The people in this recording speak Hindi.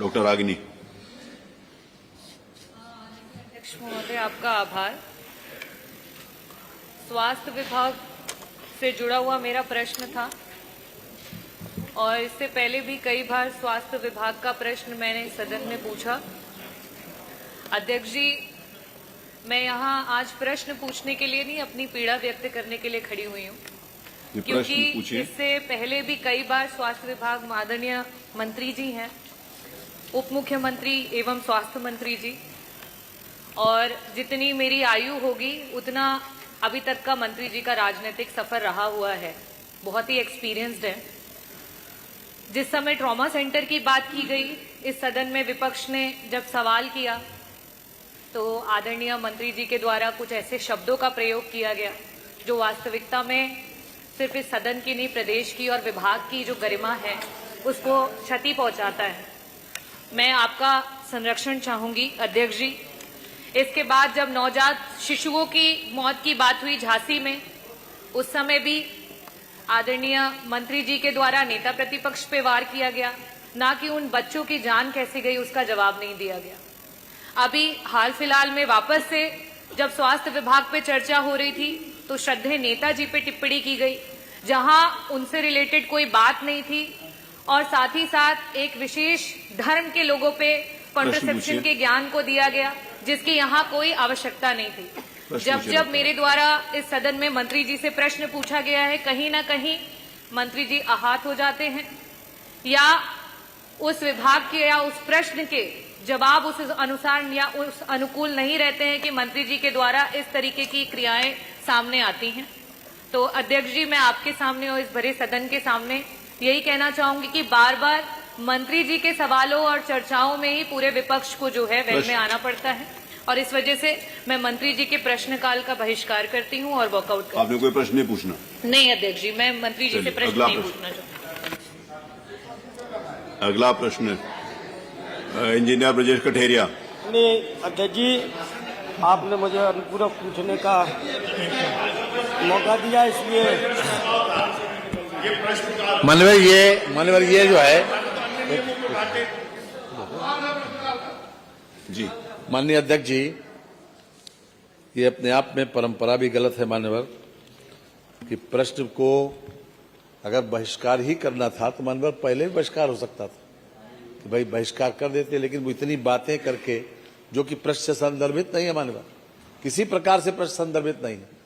डॉक्टर रागिनी। अध्यक्ष महोदय, आपका आभार। स्वास्थ्य विभाग से जुड़ा हुआ मेरा प्रश्न था और इससे पहले भी कई बार स्वास्थ्य विभाग का प्रश्न मैंने सदन में पूछा। अध्यक्ष जी, मैं यहाँ आज प्रश्न पूछने के लिए नहीं, अपनी पीड़ा व्यक्त करने के लिए खड़ी हुई हूँ, क्योंकि इससे पहले भी कई बार स्वास्थ्य विभाग माननीय मंत्री जी हैं, उप मुख्यमंत्री एवं स्वास्थ्य मंत्री जी, और जितनी मेरी आयु होगी उतना अभी तक का मंत्री जी का राजनीतिक सफर रहा हुआ है, बहुत ही एक्सपीरियंस्ड है। जिस समय ट्रॉमा सेंटर की बात की गई इस सदन में, विपक्ष ने जब सवाल किया तो आदरणीय मंत्री जी के द्वारा कुछ ऐसे शब्दों का प्रयोग किया गया जो वास्तविकता में सिर्फ इस सदन की नहीं, प्रदेश की और विभाग की जो गरिमा है उसको क्षति पहुंचाता है। मैं आपका संरक्षण चाहूंगी अध्यक्ष जी। इसके बाद जब नवजात शिशुओं की मौत की बात हुई झांसी में, उस समय भी आदरणीय मंत्री जी के द्वारा नेता प्रतिपक्ष पे वार किया गया, ना कि उन बच्चों की जान कैसे गई उसका जवाब नहीं दिया गया। अभी हाल फिलहाल में वापस से जब स्वास्थ्य विभाग पे चर्चा हो रही थी तो श्रद्धेय नेताजी पे टिप्पणी की गई, जहां उनसे रिलेटेड कोई बात नहीं थी, और साथ ही साथ एक विशेष धर्म के लोगों पे कॉन्ट्रसेप्शन के ज्ञान को दिया गया, जिसकी यहाँ कोई आवश्यकता नहीं थी। जब मेरे द्वारा इस सदन में मंत्री जी से प्रश्न पूछा गया है, कहीं ना कहीं मंत्री जी आहत हो जाते हैं या उस विभाग के या उस प्रश्न के जवाब उस अनुसार या उस अनुकूल नहीं रहते हैं कि मंत्री जी के द्वारा इस तरीके की क्रियाएं सामने आती हैं। तो अध्यक्ष जी, मैं आपके सामने और इस भरे सदन के सामने यही कहना चाहूंगी कि बार बार मंत्री जी के सवालों और चर्चाओं में ही पूरे विपक्ष को जो है वेल में आना पड़ता है, और इस वजह से मैं मंत्री जी के प्रश्नकाल का बहिष्कार करती हूँ और वॉकआउट करती हूँ। आपने कोई प्रश्न नहीं पूछना? नहीं अध्यक्ष जी, मैं मंत्री जी से प्रश्न नहीं पूछना चाहती। अगला प्रश्न इंजीनियर ब्रजेश कठेरिया। नहीं अध्यक्ष जी, आपने मुझे अनुपूरक पूछने का मौका दिया, इसलिए माननीय ये जो है जी, माननीय अध्यक्ष जी, ये अपने आप में परंपरा भी गलत है मान्यवर, कि प्रश्न को अगर बहिष्कार ही करना था तो मान्यवर पहले भी बहिष्कार हो सकता था कि भाई बहिष्कार कर देते, लेकिन वो इतनी बातें करके जो कि प्रश्न से संदर्भित नहीं है मान्यवर, किसी प्रकार से प्रश्न संदर्भित नहीं है।